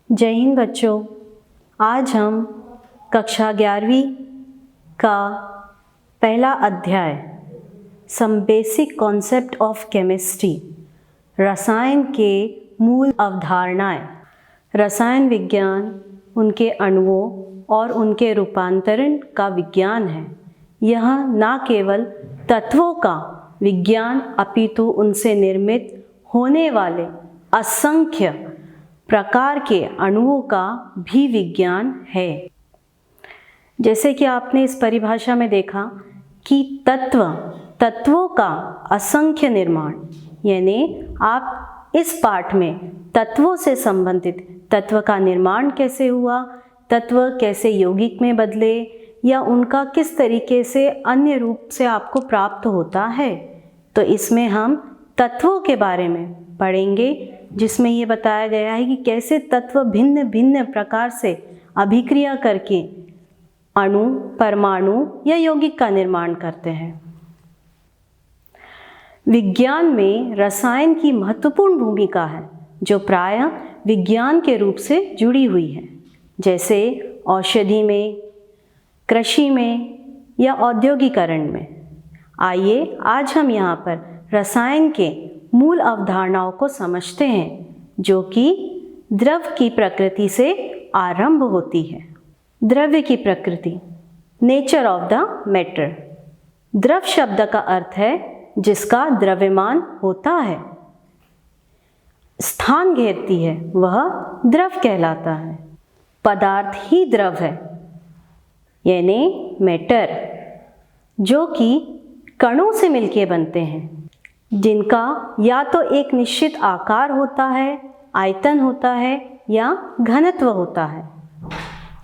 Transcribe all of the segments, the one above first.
जय हिंद बच्चों। आज हम कक्षा 11वीं का पहला अध्याय some basic concept of chemistry, रसायन के मूल अवधारणाएं। रसायन विज्ञान उनके अणुओं और उनके रूपांतरण का विज्ञान है। यह न केवल तत्वों का विज्ञान अपितु उनसे निर्मित होने वाले असंख्य प्रकार के अणुओं का भी विज्ञान है। जैसे कि आपने इस परिभाषा में देखा कि तत्वों का असंख्य निर्माण, यानी आप इस पाठ में तत्वों से संबंधित तत्व का निर्माण कैसे हुआ, तत्व कैसे यौगिक में बदले या उनका किस तरीके से अन्य रूप से आपको प्राप्त होता है, तो इसमें हम तत्वों के बारे में पढ़ेंगे, जिसमें ये बताया गया है कि कैसे तत्व भिन्न भिन्न प्रकार से अभिक्रिया करके अणु, परमाणु या यौगिक का निर्माण करते हैं। विज्ञान में रसायन की महत्वपूर्ण भूमिका है, जो प्रायः विज्ञान के रूप से जुड़ी हुई है, जैसे औषधि में, कृषि में या औद्योगिकरण में। आइए आज हम यहाँ पर रसायन के मूल अवधारणाओं को समझते हैं, जो कि द्रव की प्रकृति से आरंभ होती है। द्रव्य की प्रकृति, नेचर ऑफ द मैटर। द्रव शब्द का अर्थ है जिसका द्रव्यमान होता है, स्थान घेरती है, वह द्रव कहलाता है। पदार्थ ही द्रव है, यानी मैटर, जो कि कणों से मिलके बनते हैं, जिनका या तो एक निश्चित आकार होता है, आयतन होता है या घनत्व होता है।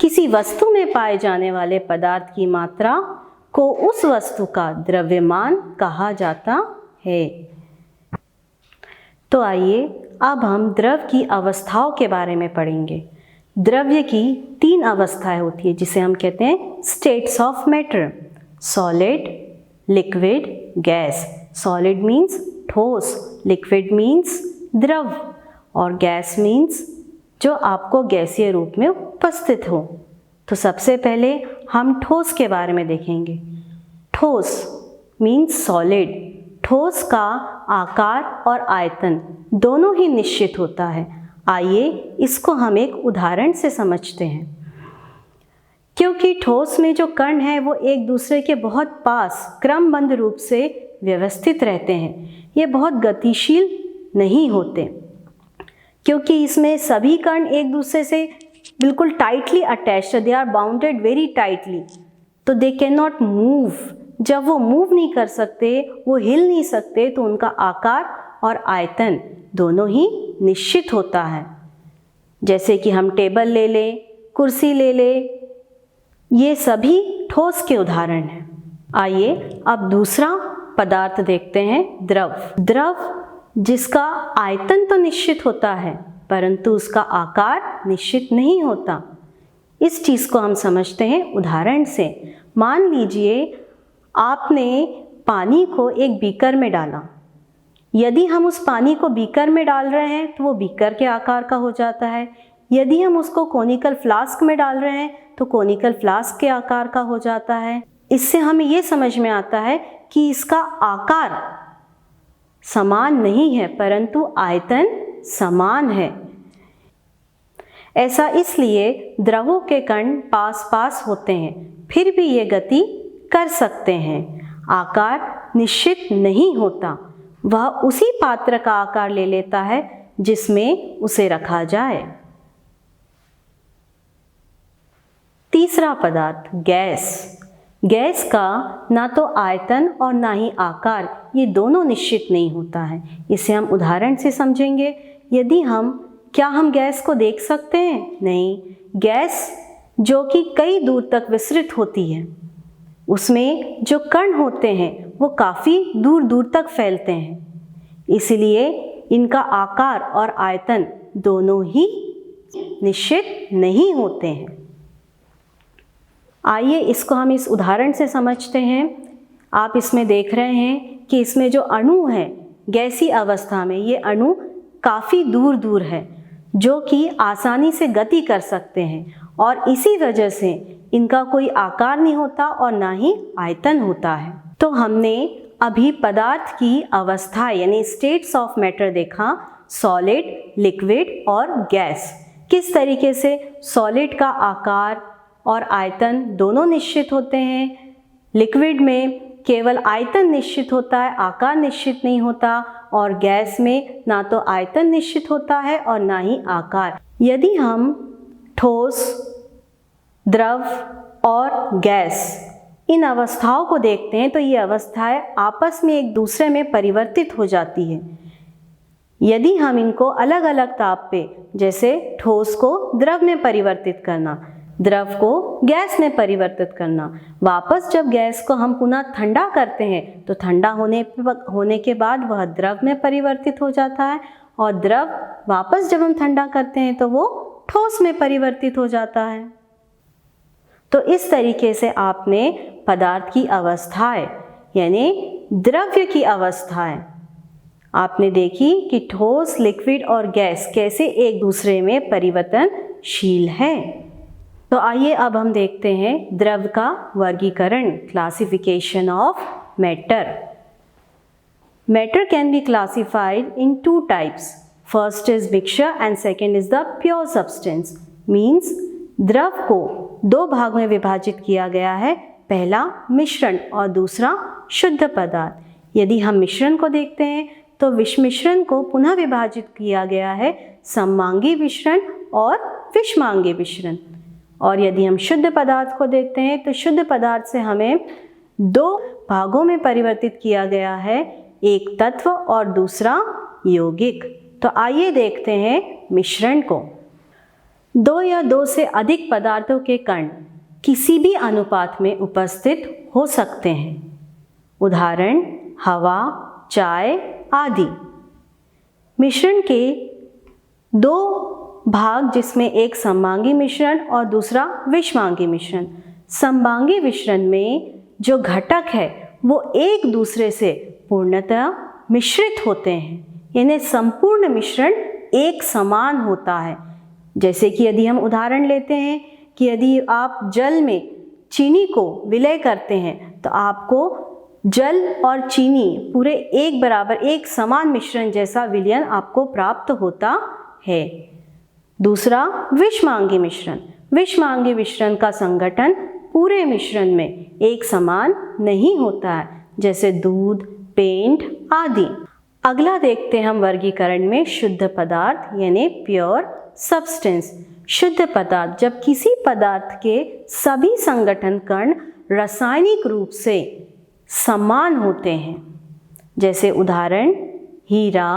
किसी वस्तु में पाए जाने वाले पदार्थ की मात्रा को उस वस्तु का द्रव्यमान कहा जाता है। तो आइए अब हम द्रव की अवस्थाओं के बारे में पढ़ेंगे। द्रव्य की 3 अवस्थाएं होती है, जिसे हम कहते हैं states of matter: solid, liquid, gas. Solid means ठोस, लिक्विड मीन्स द्रव और गैस मीन्स जो आपको गैसीय रूप में उपस्थित हो। तो सबसे पहले हम ठोस के बारे में देखेंगे। ठोस मीन्स सॉलिड। ठोस का आकार और आयतन दोनों ही निश्चित होता है। आइए इसको हम एक उदाहरण से समझते हैं। क्योंकि ठोस में जो कण हैं वो एक दूसरे के बहुत पास क्रमबद्ध रूप से व्यवस्थित रहते हैं, ये बहुत गतिशील नहीं होते, क्योंकि इसमें सभी कण एक दूसरे से बिल्कुल tightly attached, they are bounded very tightly, तो दे कैन नॉट मूव। जब वो मूव नहीं कर सकते, वो हिल नहीं सकते, तो उनका आकार और आयतन दोनों ही निश्चित होता है। जैसे कि हम टेबल ले लें, कुर्सी ले लें, ये सभी ठोस के उदाहरण हैं। आइए अब दूसरा पदार्थ देखते हैं, द्रव। द्रव जिसका आयतन तो निश्चित होता है, परंतु उसका आकार निश्चित नहीं होता। इस चीज़ को हम समझते हैं उदाहरण से। मान लीजिए आपने पानी को एक बीकर में डाला। यदि हम उस पानी को बीकर में डाल रहे हैं तो वो बीकर के आकार का हो जाता है। यदि हम उसको कोनिकल फ्लास्क में डाल रहे हैं तो कोनिकल फ्लास्क के आकार का हो जाता है। इससे हमें ये समझ में आता है कि इसका आकार समान नहीं है, परंतु आयतन समान है। ऐसा इसलिए द्रवों के कण पास पास होते हैं, फिर भी ये गति कर सकते हैं। आकार निश्चित नहीं होता, वह उसी पात्र का आकार ले लेता है जिसमें उसे रखा जाए। तीसरा पदार्थ गैस। गैस का ना तो आयतन और ना ही आकार, ये दोनों निश्चित नहीं होता है। इसे हम उदाहरण से समझेंगे। क्या हम गैस को देख सकते हैं? नहीं। गैस जो कि कई दूर तक विस्तृत होती है, उसमें जो कण होते हैं वो काफ़ी दूर दूर तक फैलते हैं, इसलिए इनका आकार और आयतन दोनों ही निश्चित नहीं होते हैं। आइए इसको हम इस उदाहरण से समझते हैं। आप इसमें देख रहे हैं कि इसमें जो अणु है गैसीय अवस्था में, ये अणु काफ़ी दूर दूर है। जो कि आसानी से गति कर सकते हैं और इसी वजह से इनका कोई आकार नहीं होता और ना ही आयतन होता है। तो हमने अभी पदार्थ की अवस्था यानी स्टेट्स ऑफ मैटर देखा, सॉलिड, लिक्विड और गैस। किस तरीके से सॉलिड का आकार और आयतन दोनों निश्चित होते हैं, लिक्विड में केवल आयतन निश्चित होता है, आकार निश्चित नहीं होता, और गैस में ना तो आयतन निश्चित होता है और ना ही आकार। यदि हम ठोस, द्रव और गैस इन अवस्थाओं को देखते हैं तो ये अवस्थाएं आपस में एक दूसरे में परिवर्तित हो जाती है। यदि हम इनको अलग अलग ताप पे, जैसे ठोस को द्रव में परिवर्तित करना, द्रव को गैस में परिवर्तित करना, वापस जब गैस को हम पुनः ठंडा करते हैं तो ठंडा होने के बाद वह द्रव में परिवर्तित हो जाता है, और द्रव वापस जब हम ठंडा करते हैं तो वो ठोस में परिवर्तित हो जाता है। तो इस तरीके से आपने पदार्थ की अवस्थाएं यानी द्रव्य की अवस्थाएं आपने देखी कि ठोस, लिक्विड और गैस कैसे एक दूसरे में परिवर्तनशील हैं। तो आइए अब हम देखते हैं द्रव का वर्गीकरण, classification of matter. Matter can be classified in two types. First is mixture and second is the pure substance. Means द्रव को दो भाग में विभाजित किया गया है, पहला मिश्रण और दूसरा शुद्ध पदार्थ। यदि हम मिश्रण को देखते हैं तो मिश्रण को पुनः विभाजित किया गया है सममांगी मिश्रण और विषमांगी मिश्रण। और यदि हम शुद्ध पदार्थ को देखते हैं तो शुद्ध पदार्थ से हमें दो भागों में परिवर्तित किया गया है, एक तत्व और दूसरा यौगिक। तो आइए देखते हैं मिश्रण को। दो या दो से अधिक पदार्थों के कण किसी भी अनुपात में उपस्थित हो सकते हैं। उदाहरण हवा, चाय आदि। मिश्रण के दो भाग जिसमें एक सममांगी मिश्रण और दूसरा विषमांगी मिश्रण। सममांगी मिश्रण में जो घटक है वो एक दूसरे से पूर्णतः मिश्रित होते हैं, यानी संपूर्ण मिश्रण एक समान होता है। जैसे कि यदि हम उदाहरण लेते हैं कि यदि आप जल में चीनी को विलय करते हैं तो आपको जल और चीनी पूरे एक बराबर, एक समान मिश्रण जैसा विलयन आपको प्राप्त होता है। दूसरा विषमांगी मिश्रण। विषमांगी मिश्रण का संगठन पूरे मिश्रण में एक समान नहीं होता है, जैसे दूध, पेंट आदि। अगला देखते हैं हम वर्गीकरण में शुद्ध पदार्थ यानी प्योर सब्सटेंस। शुद्ध पदार्थ जब किसी पदार्थ के सभी संगठन कण रासायनिक रूप से समान होते हैं, जैसे उदाहरण हीरा,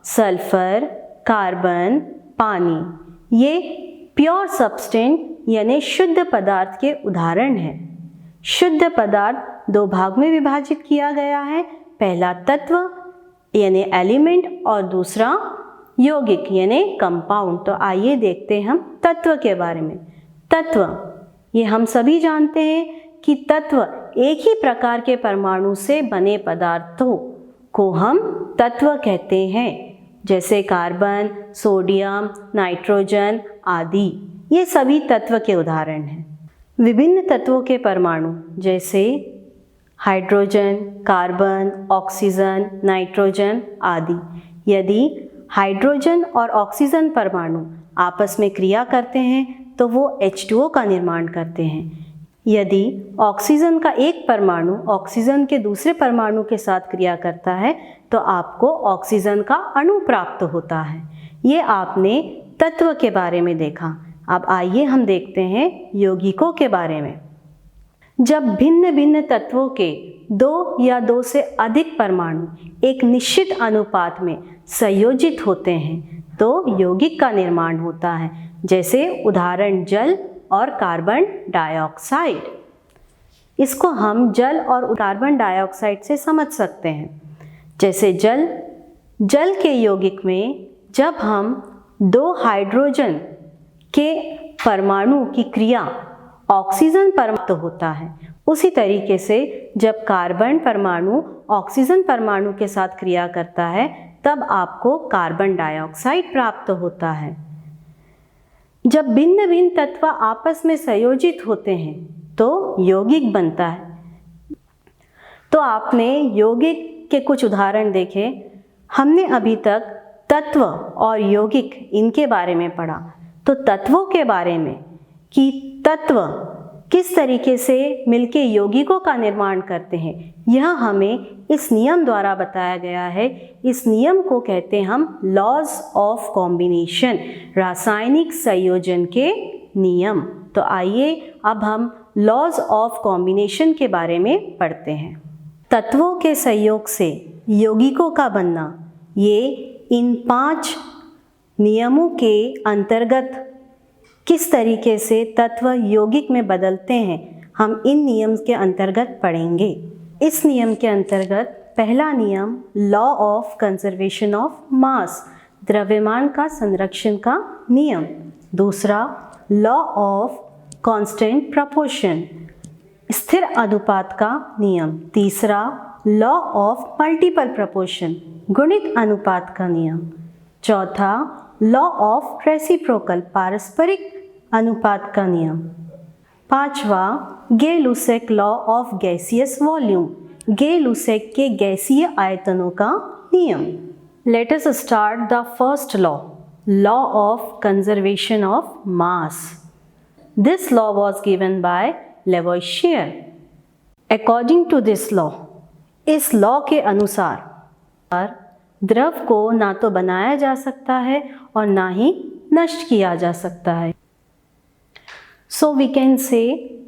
सल्फर, कार्बन, पानी। ये प्योर सब्सटेंस यानी शुद्ध पदार्थ के उदाहरण हैं। शुद्ध पदार्थ दो भाग में विभाजित किया गया है, पहला तत्व यानी एलिमेंट और दूसरा यौगिक यानी कंपाउंड। तो आइए देखते हैं हम तत्व के बारे में। तत्व, ये हम सभी जानते हैं कि तत्व एक ही प्रकार के परमाणु से बने पदार्थों को हम तत्व कहते हैं, जैसे कार्बन, सोडियम, नाइट्रोजन आदि। ये सभी तत्व के उदाहरण हैं। विभिन्न तत्वों के परमाणु जैसे हाइड्रोजन, कार्बन, ऑक्सीजन, नाइट्रोजन आदि। यदि हाइड्रोजन और ऑक्सीजन परमाणु आपस में क्रिया करते हैं तो वो H2O का निर्माण करते हैं। यदि ऑक्सीजन का एक परमाणु ऑक्सीजन के दूसरे परमाणु के साथ क्रिया करता है तो आपको ऑक्सीजन का अणु प्राप्त होता है। ये आपने तत्व के बारे में देखा। अब आइए हम देखते हैं यौगिकों के बारे में। जब भिन्न भिन्न तत्वों के दो या दो से अधिक परमाणु एक निश्चित अनुपात में संयोजित होते हैं तो यौगिक का निर्माण होता है, जैसे उदाहरण जल और कार्बन डाइऑक्साइड। इसको हम जल और कार्बन डाइऑक्साइड से समझ सकते हैं। जैसे जल के यौगिक में जब हम दो हाइड्रोजन के परमाणु की क्रिया ऑक्सीजन परमाणु होता है, उसी तरीके से जब कार्बन परमाणु ऑक्सीजन परमाणु के साथ क्रिया करता है तब आपको कार्बन डाइऑक्साइड प्राप्त होता है। जब भिन्न भिन्न तत्व आपस में संयोजित होते हैं तो यौगिक बनता है। तो आपने यौगिक के कुछ उदाहरण देखे। हमने अभी तक तत्व और यौगिक इनके बारे में पढ़ा। तो तत्वों के बारे में कि तत्व किस तरीके से मिलके यौगिकों का निर्माण करते हैं, यह हमें इस नियम द्वारा बताया गया है। इस नियम को कहते हैं हम लॉज ऑफ कॉम्बिनेशन, रासायनिक संयोजन के नियम। तो आइए अब हम लॉज ऑफ कॉम्बिनेशन के बारे में पढ़ते हैं। तत्वों के संयोग से यौगिकों का बनना, ये इन 5 नियमों के अंतर्गत किस तरीके से तत्व यौगिक में बदलते हैं, हम इन नियम के अंतर्गत पढ़ेंगे। इस नियम के अंतर्गत पहला नियम law of conservation of mass, द्रव्यमान का संरक्षण का नियम। दूसरा लॉ ऑफ कांस्टेंट प्रोपोर्शन, स्थिर अनुपात का नियम। तीसरा लॉ ऑफ मल्टीपल प्रोपोर्शन, गुणित अनुपात का नियम। चौथा लॉ ऑफ रेसिप्रोकल, पारस्परिक अनुपात का नियम। पांचवा गे-लुसेक लॉ ऑफ गैसियस वॉल्यूम, गे-लुसेक के गैसीय आयतनों का नियम। Let us start the first law, law of conservation of mass. This law was given by Lavoisier. According to this law, इस लॉ के अनुसार द्रव को ना तो बनाया जा सकता है और ना ही नष्ट किया जा सकता है। So we can say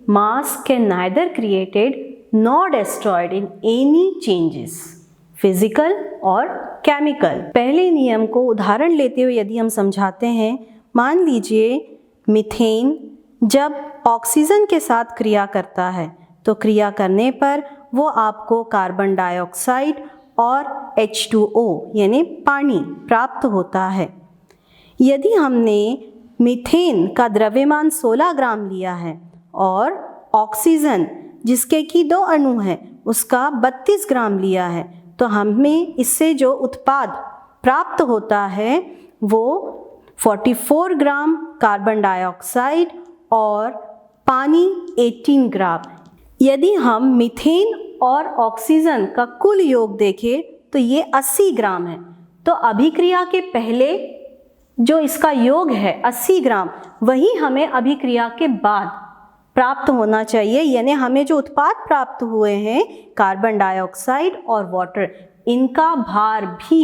mass can neither created nor destroyed in any changes, physical और chemical। पहले नियम को उदाहरण लेते हुए यदि हम समझाते हैं, मान लीजिए मीथेन जब ऑक्सीजन के साथ क्रिया करता है तो क्रिया करने पर वो आपको कार्बन डाइऑक्साइड और H2O यानी पानी प्राप्त होता है। यदि हमने मीथेन का द्रव्यमान 16 ग्राम लिया है और ऑक्सीजन जिसके कि 2 अणु हैं उसका 32 ग्राम लिया है, तो हमें इससे जो उत्पाद प्राप्त होता है वो 44 ग्राम कार्बन डाइऑक्साइड और पानी 18 ग्राम। यदि हम मीथेन और ऑक्सीजन का कुल योग देखें तो ये 80 ग्राम है। तो अभिक्रिया के पहले जो इसका योग है 80 ग्राम, वही हमें अभिक्रिया के बाद प्राप्त होना चाहिए। यानी हमें जो उत्पाद प्राप्त हुए हैं कार्बन डाइऑक्साइड और वाटर, इनका भार भी,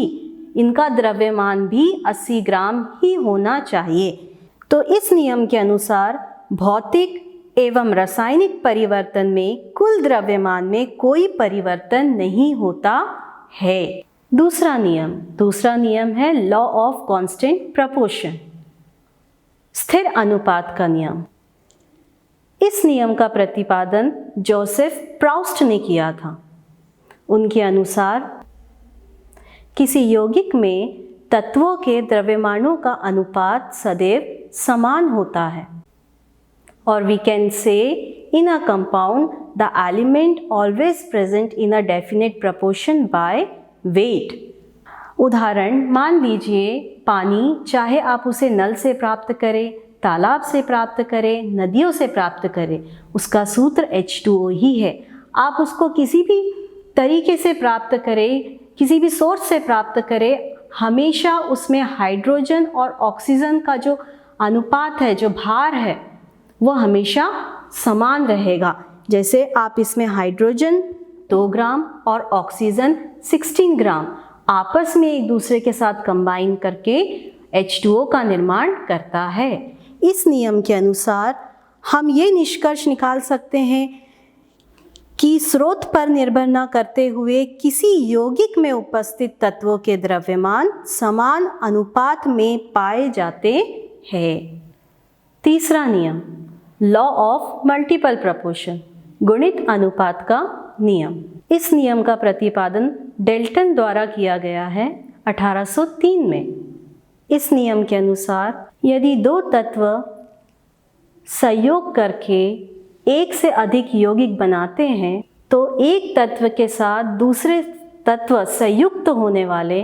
इनका द्रव्यमान भी 80 ग्राम ही होना चाहिए। तो इस नियम के अनुसार भौतिक एवं रासायनिक परिवर्तन में कुल द्रव्यमान में कोई परिवर्तन नहीं होता है। दूसरा नियम है लॉ ऑफ कांस्टेंट प्रोपोर्शन, स्थिर अनुपात का नियम। इस नियम का प्रतिपादन जोसेफ प्राउस्ट ने किया था। उनके अनुसार किसी यौगिक में तत्वों के द्रव्यमानों का अनुपात सदैव समान होता है। और we can say in a compound the element always present in a definite proportion by weight। उदाहरण मान लीजिए पानी, चाहे आप उसे नल से प्राप्त करें, तालाब से प्राप्त करें, नदियों से प्राप्त करें, उसका सूत्र H2O ही है। आप उसको किसी भी तरीके से प्राप्त करें, किसी भी सोर्स से प्राप्त करें, हमेशा उसमें हाइड्रोजन और ऑक्सीजन का जो अनुपात है, जो भार है, वो हमेशा समान रहेगा। जैसे आप इसमें हाइड्रोजन 2 ग्राम और ऑक्सीजन 16 ग्राम आपस में एक दूसरे के साथ कंबाइन करके H2O का निर्माण करता है। इस नियम के अनुसार हम ये निष्कर्ष निकाल सकते हैं कि स्रोत पर निर्भर न करते हुए किसी यौगिक में उपस्थित तत्वों के द्रव्यमान समान अनुपात में पाए जाते हैं। तीसरा नियम लॉ ऑफ मल्टीपल प्रोपोर्शन, गुणित अनुपात का नियम। इस नियम का प्रतिपादन डेल्टन द्वारा किया गया है 1803 में। इस नियम के अनुसार यदि 2 तत्व संयोग करके एक से अधिक यौगिक बनाते हैं तो एक तत्व के साथ दूसरे तत्व संयुक्त होने वाले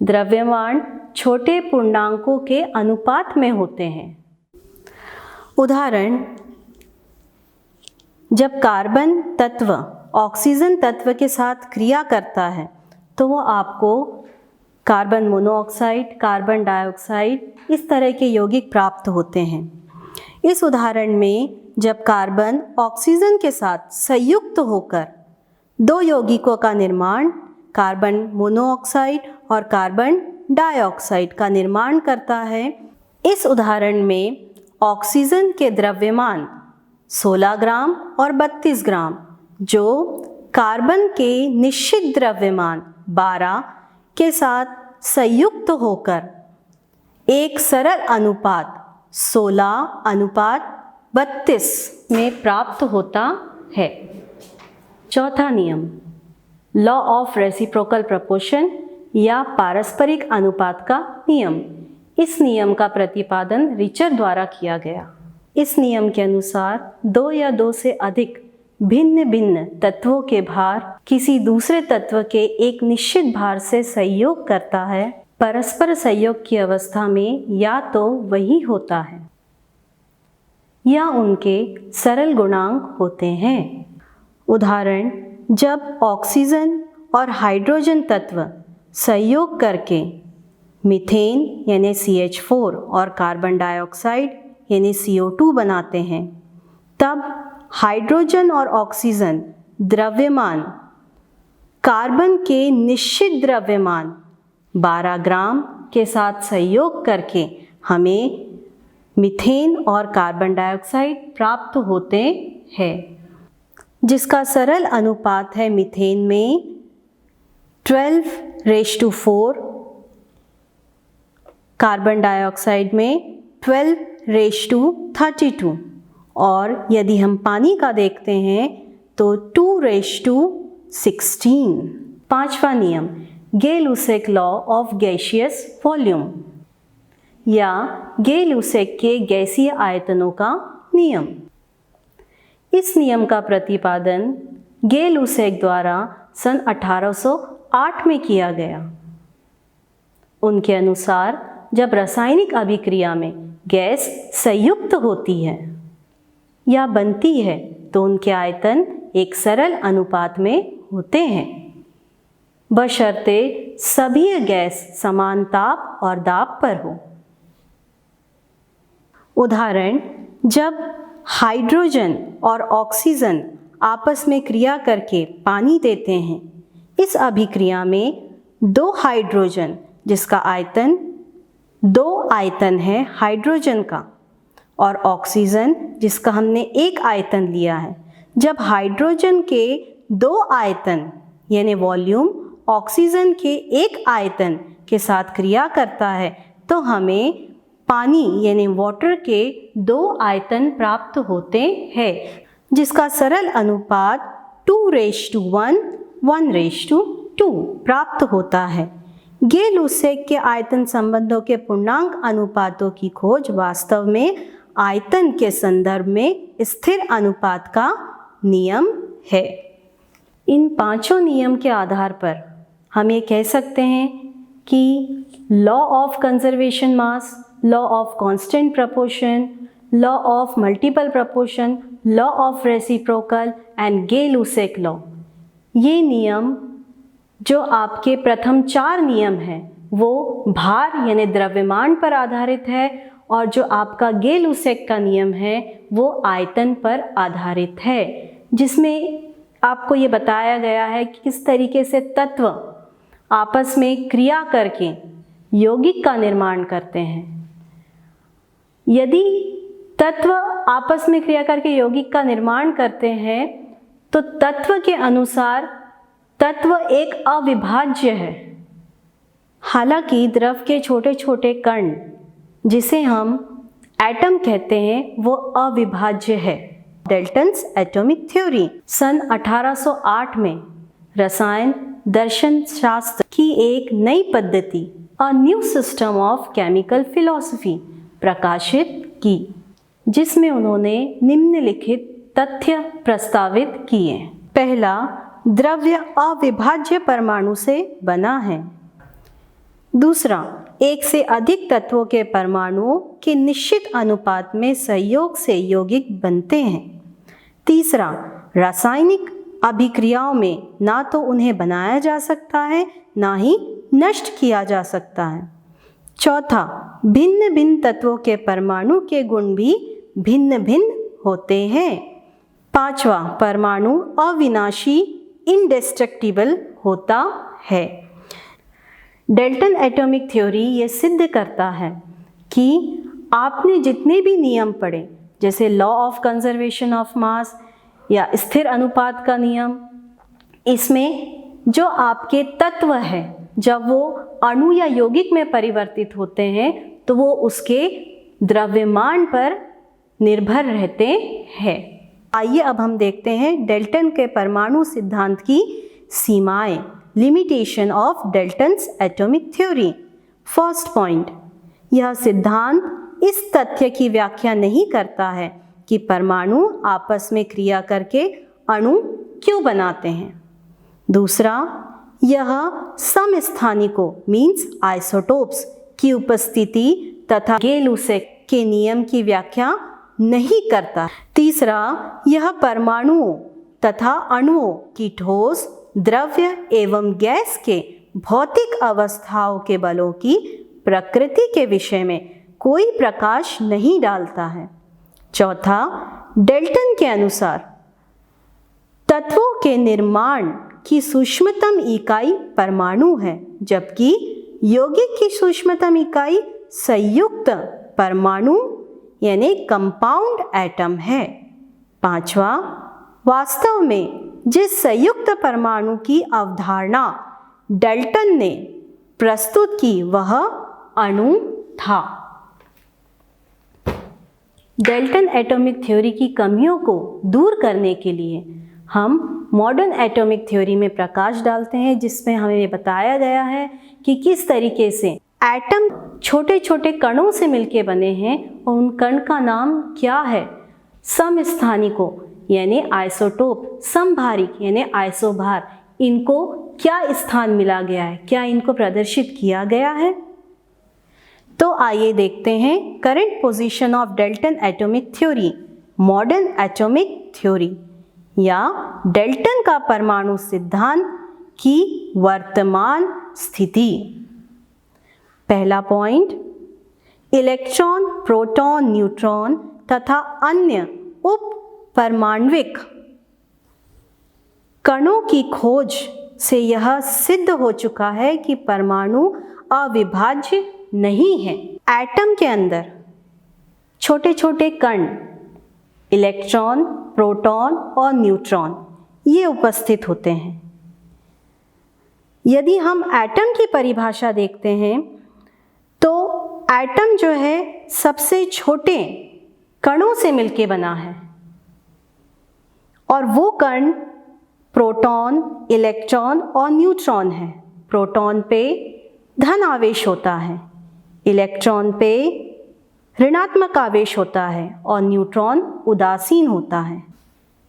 द्रव्यमान छोटे पूर्णांकों के अनुपात में होते हैं। उदाहरण, जब कार्बन तत्व ऑक्सीजन तत्व के साथ क्रिया करता है तो वो आपको कार्बन मोनोऑक्साइड, कार्बन डाइऑक्साइड इस तरह के यौगिक प्राप्त होते हैं। इस उदाहरण में जब कार्बन ऑक्सीजन के साथ संयुक्त होकर दो यौगिकों का निर्माण, कार्बन मोनोऑक्साइड और कार्बन डाइऑक्साइड का निर्माण करता है, इस उदाहरण में ऑक्सीजन के द्रव्यमान 16 ग्राम और 32 ग्राम, जो कार्बन के निश्चित द्रव्यमान 12 के साथ संयुक्त होकर एक सरल अनुपात 16:32 में प्राप्त होता है। चौथा नियम, लॉ ऑफ रेसिप्रोकल प्रोपोर्शन या पारस्परिक अनुपात का नियम। इस नियम का प्रतिपादन रिचर द्वारा किया गया। इस नियम के अनुसार दो या दो से अधिक भिन्न भिन्न तत्वों के भार किसी दूसरे तत्व के एक निश्चित भार से संयोग करता है। परस्पर संयोग की अवस्था में या तो वही होता है या उनके सरल गुणांक होते हैं। उदाहरण, जब ऑक्सीजन और हाइड्रोजन तत्व संयोग करके मीथेन यानी CH4 और कार्बन डाइऑक्साइड यानी CO2 बनाते हैं, तब हाइड्रोजन और ऑक्सीजन द्रव्यमान कार्बन के निश्चित द्रव्यमान 12 ग्राम के साथ संयोग करके हमें मीथेन और कार्बन डाइऑक्साइड प्राप्त होते हैं, जिसका सरल अनुपात है मीथेन में 12:4, कार्बन डाइऑक्साइड में 12:32, और यदि हम पानी का देखते हैं तो 2:16। पांचवा नियम, गे-लुसेक लॉ ऑफ गैसियस वॉल्यूम या गे-लुसेक के गैसीय आयतनों का नियम। इस नियम का प्रतिपादन गे-लुसेक द्वारा सन 1808 में किया गया। उनके अनुसार जब रासायनिक अभिक्रिया में गैस संयुक्त होती है या बनती है तो उनके आयतन एक सरल अनुपात में होते हैं, बशर्ते सभी गैस समान ताप और दाब पर हो। उदाहरण, जब हाइड्रोजन और ऑक्सीजन आपस में क्रिया करके पानी देते हैं, इस अभिक्रिया में दो हाइड्रोजन, जिसका आयतन 2 आयतन है हाइड्रोजन का, और ऑक्सीजन जिसका हमने 1 आयतन लिया है, जब हाइड्रोजन के 2 आयतन यानी वॉल्यूम ऑक्सीजन के 1 आयतन के साथ क्रिया करता है तो हमें पानी यानी वाटर के 2 आयतन प्राप्त होते हैं, जिसका सरल अनुपात 2:1, 1:2 प्राप्त होता है। गे-लुसेक के आयतन संबंधों के पूर्णांक अनुपातों की खोज वास्तव में आयतन के संदर्भ में स्थिर अनुपात का नियम है। इन पांचों नियम के आधार पर हम ये कह सकते हैं कि law of conservation mass, law of constant proportion, law of multiple proportion, law of reciprocal and Gay Lussac law, ये नियम जो आपके प्रथम 4 नियम हैं वो भार यानी द्रव्यमान पर आधारित है, और जो आपका गे-लुसेक का नियम है वो आयतन पर आधारित है, जिसमें आपको ये बताया गया है कि किस तरीके से तत्व आपस में क्रिया करके यौगिक का निर्माण करते हैं। यदि तत्व आपस में क्रिया करके यौगिक का निर्माण करते हैं तो तत्व के अनुसार तत्व एक अविभाज्य है। हालांकि द्रव के छोटे छोटे कण, जिसे हम एटम कहते हैं, वो अविभाज्य है। डेल्टन्स एटॉमिक थ्योरी सन 1808 में रसायन दर्शन शास्त्र की एक नई पद्धति, a new system of chemical philosophy, प्रकाशित की, जिसमें उन्होंने निम्नलिखित तथ्य प्रस्तावित किए। पहला, द्रव्य अविभाज्य परमाणु से बना है। दूसरा, एक से अधिक तत्वों के परमाणुओं के निश्चित अनुपात में संयोग से यौगिक बनते हैं। तीसरा, रासायनिक अभिक्रियाओं में ना तो उन्हें बनाया जा सकता है ना ही नष्ट किया जा सकता है। चौथा, भिन्न भिन्न तत्वों के परमाणु के गुण भी भिन्न भिन्न होते हैं। पांचवा, परमाणु अविनाशी इंडेस्ट्रक्टिबल होता है। डेल्टन एटॉमिक थ्योरी ये सिद्ध करता है कि आपने जितने भी नियम पढ़े, जैसे law of conservation of mass या स्थिर अनुपात का नियम, इसमें जो आपके तत्व है जब वो अणु या यौगिक में परिवर्तित होते हैं तो वो उसके द्रव्यमान पर निर्भर रहते हैं। आइए अब हम देखते हैं डेल्टन के परमाणु सिद्धांत की सीमाएं, limitation of Dalton's atomic theory. First point, यह सिद्धांत इस तथ्य की व्याख्या नहीं करता है कि परमाणु आपस में क्रिया करके अणु क्यों बनाते हैं। दूसरा, यह समस्थानिकों मीन्स आइसोटोप्स की उपस्थिति तथा गेल-लुसेक के नियम की व्याख्या नहीं करता। तीसरा, यह परमाणुओं तथा अणुओं की ठोस, द्रव्य एवं गैस के भौतिक अवस्थाओं के बलों की प्रकृति के विषय में कोई प्रकाश नहीं डालता है। चौथा, डेल्टन के अनुसार तत्वों के निर्माण की सूक्ष्मतम इकाई परमाणु है, जबकि यौगिक की सूक्ष्मतम इकाई संयुक्त परमाणु यानी कंपाउंड एटम है। पांचवा, वास्तव में जिस संयुक्त परमाणु की अवधारणा डेल्टन ने प्रस्तुत की वह अणु था। डेल्टन एटॉमिक थ्योरी की कमियों को दूर करने के लिए हम मॉडर्न एटॉमिक थ्योरी में प्रकाश डालते हैं, जिसमें हमें ये बताया गया है कि किस तरीके से एटम छोटे छोटे कणों से मिलके बने हैं और उन कण का नाम क्या है। समस्थानिकों यानी आइसोटोप, समभारिक यानी आइसोभार, इनको क्या स्थान मिला गया है, क्या इनको प्रदर्शित किया गया है। तो आइए देखते हैं current position of Dalton atomic theory, modern atomic theory या डेल्टन का परमाणु सिद्धांत की वर्तमान स्थिति। पहला पॉइंट, इलेक्ट्रॉन, प्रोटॉन, न्यूट्रॉन तथा अन्य उप परमाण्विक कणों की खोज से यह सिद्ध हो चुका है कि परमाणु अविभाज्य नहीं है। एटम के अंदर छोटे छोटे कण इलेक्ट्रॉन, प्रोटॉन और न्यूट्रॉन ये उपस्थित होते हैं। यदि हम एटम की परिभाषा देखते हैं तो एटम जो है सबसे छोटे कणों से मिलके बना है और वो कण प्रोटॉन, इलेक्ट्रॉन और न्यूट्रॉन है। प्रोटॉन पे धन आवेश होता है, इलेक्ट्रॉन पे ऋणात्मक आवेश होता है और न्यूट्रॉन उदासीन होता है।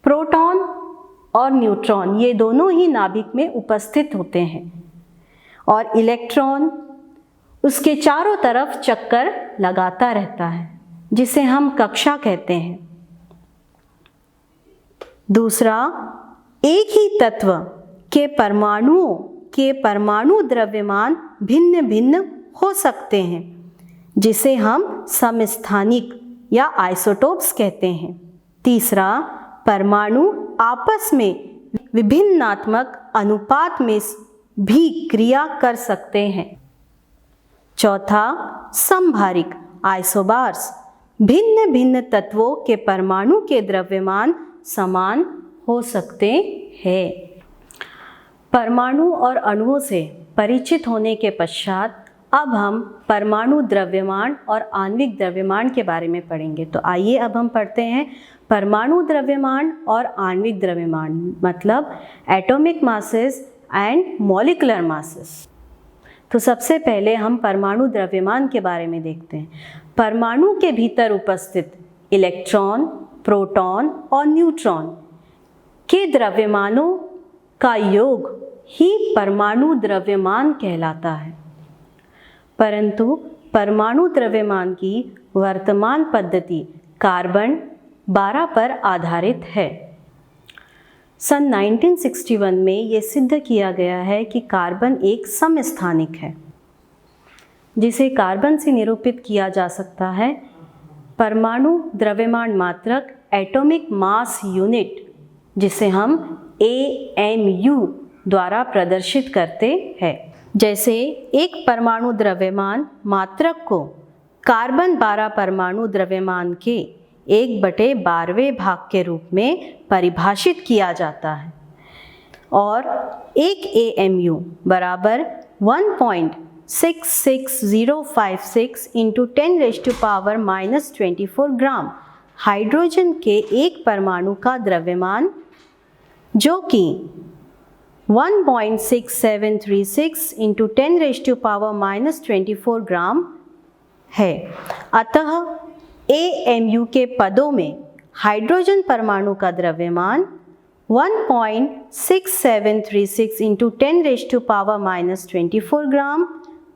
प्रोटॉन और न्यूट्रॉन ये दोनों ही नाभिक में उपस्थित होते हैं और इलेक्ट्रॉन उसके चारों तरफ चक्कर लगाता रहता है, जिसे हम कक्षा कहते हैं। दूसरा, एक ही तत्व के परमाणुओं के परमाणु द्रव्यमान भिन्न भिन्न हो सकते हैं, जिसे हम समस्थानिक या आइसोटोप्स कहते हैं। तीसरा, परमाणु आपस में विभिन्नात्मक अनुपात में भी क्रिया कर सकते हैं। चौथा, समभारिक आइसोबार्स, भिन्न भिन्न तत्वों के परमाणु के द्रव्यमान समान हो सकते हैं। परमाणु और अणुओं से परिचित होने के पश्चात अब हम परमाणु द्रव्यमान और आणविक द्रव्यमान के बारे में पढ़ेंगे। तो आइए अब हम पढ़ते हैं परमाणु द्रव्यमान और आणविक द्रव्यमान, मतलब atomic masses and molecular masses. तो सबसे पहले हम परमाणु द्रव्यमान के बारे में देखते हैं। परमाणु के भीतर उपस्थित इलेक्ट्रॉन, प्रोटॉन और न्यूट्रॉन के द्रव्यमानों का योग ही परमाणु द्रव्यमान कहलाता है। परंतु परमाणु द्रव्यमान की वर्तमान पद्धति कार्बन 12 पर आधारित है। सन 1961 में ये सिद्ध किया गया है कि कार्बन एक समस्थानिक है, जिसे कार्बन से निरूपित किया जा सकता है परमाणु द्रव्यमान मात्रक एटॉमिक मास यूनिट, जिसे हम AMU द्वारा प्रदर्शित करते हैं। जैसे एक परमाणु द्रव्यमान मात्रक को कार्बन 12 परमाणु द्रव्यमान के 1/12वें भाग के रूप में परिभाषित किया जाता है और एक AMU बराबर 1.66056 इंटू 10⁻⁻24 ग्राम हाइड्रोजन के एक परमाणु का द्रव्यमान, जो कि 1.6736 इंटू 10⁻⁻24 ग्राम है। अतः AMU के पदों में हाइड्रोजन परमाणु का द्रव्यमान 1.6736 इंटू 10⁻⁻24 ग्राम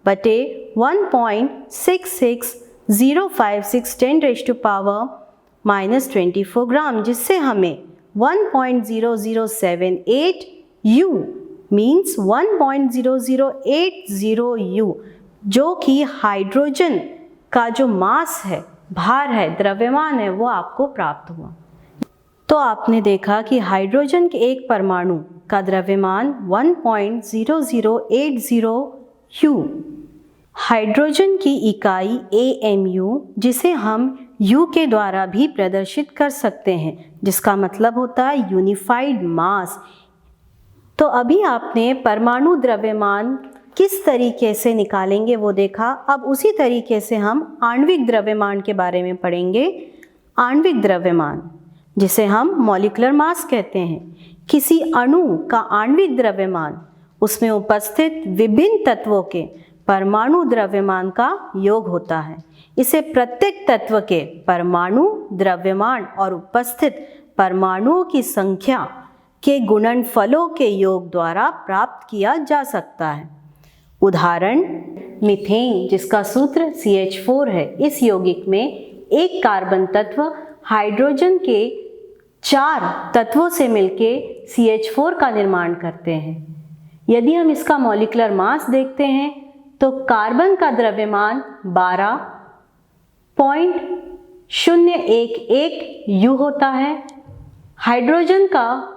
बटे 1.66056 10⁻⁻24 ग्राम, जिससे हमें 1.0078 U मीन्स 1.0080 U, जो कि हाइड्रोजन का जो मास है, भार है, द्रव्यमान है, वो आपको प्राप्त हुआ। तो आपने देखा कि हाइड्रोजन के एक परमाणु का द्रव्यमान 1.0080 U, हाइड्रोजन की इकाई AMU, जिसे हम U के द्वारा भी प्रदर्शित कर सकते हैं, जिसका मतलब होता है यूनिफाइड मास। तो अभी आपने परमाणु द्रव्यमान किस तरीके से निकालेंगे वो देखा। अब उसी तरीके से हम आणविक द्रव्यमान के बारे में पढ़ेंगे। आणविक द्रव्यमान, जिसे हम मॉलिक्यूलर मास कहते हैं, किसी अणु का आणविक द्रव्यमान उसमें उपस्थित विभिन्न तत्वों के परमाणु द्रव्यमान का योग होता है। इसे प्रत्येक तत्व के परमाणु द्रव्यमान और उपस्थित परमाणुओं की संख्या के गुणनफलों के योग द्वारा प्राप्त किया जा सकता है। उदाहरण मीथेन, जिसका सूत्र CH4 है। इस यौगिक में एक कार्बन तत्व हाइड्रोजन के 4 तत्वों से मिलके CH4 का निर्माण करते हैं। यदि हम इसका मॉलिक्यूलर मास देखते हैं तो कार्बन का द्रव्यमान 12.011 U होता है, हाइड्रोजन का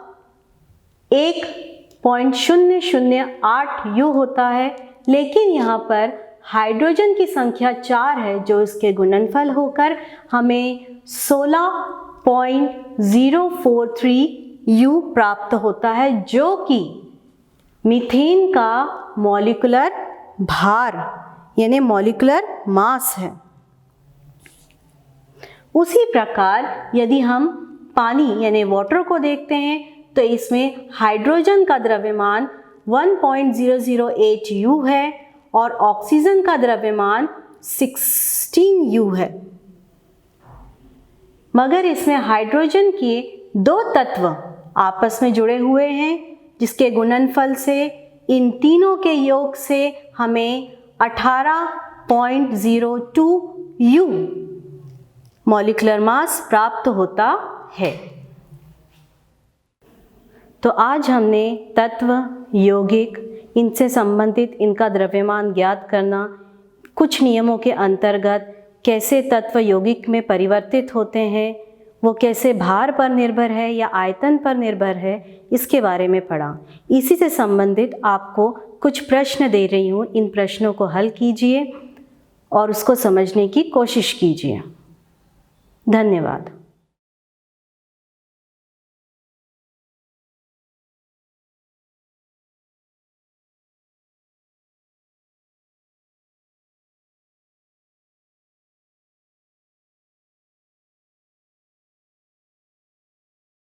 1.008 U होता है, लेकिन यहाँ पर हाइड्रोजन की संख्या 4 है, जो इसके गुणनफल होकर हमें 16.043 U प्राप्त होता है, जो कि मीथेन का मॉलिक्यूलर भार यानी मॉलिक्यूलर मास है। उसी प्रकार यदि हम पानी यानी वाटर को देखते हैं तो इसमें हाइड्रोजन का द्रव्यमान 1.008 U है और ऑक्सीजन का द्रव्यमान 16 U है, मगर इसमें हाइड्रोजन के 2 तत्व आपस में जुड़े हुए हैं, जिसके गुणनफल से इन तीनों के योग से हमें 18.02 U मॉलिक्यूलर मास प्राप्त होता है। तो आज हमने तत्व, यौगिक, इनसे संबंधित इनका द्रव्यमान ज्ञात करना, कुछ नियमों के अंतर्गत कैसे तत्व यौगिक में परिवर्तित होते हैं, वो कैसे भार पर निर्भर है या आयतन पर निर्भर है, इसके बारे में पढ़ा। इसी से संबंधित आपको कुछ प्रश्न दे रही हूँ, इन प्रश्नों को हल कीजिए और उसको समझने की कोशिश कीजिए। धन्यवाद।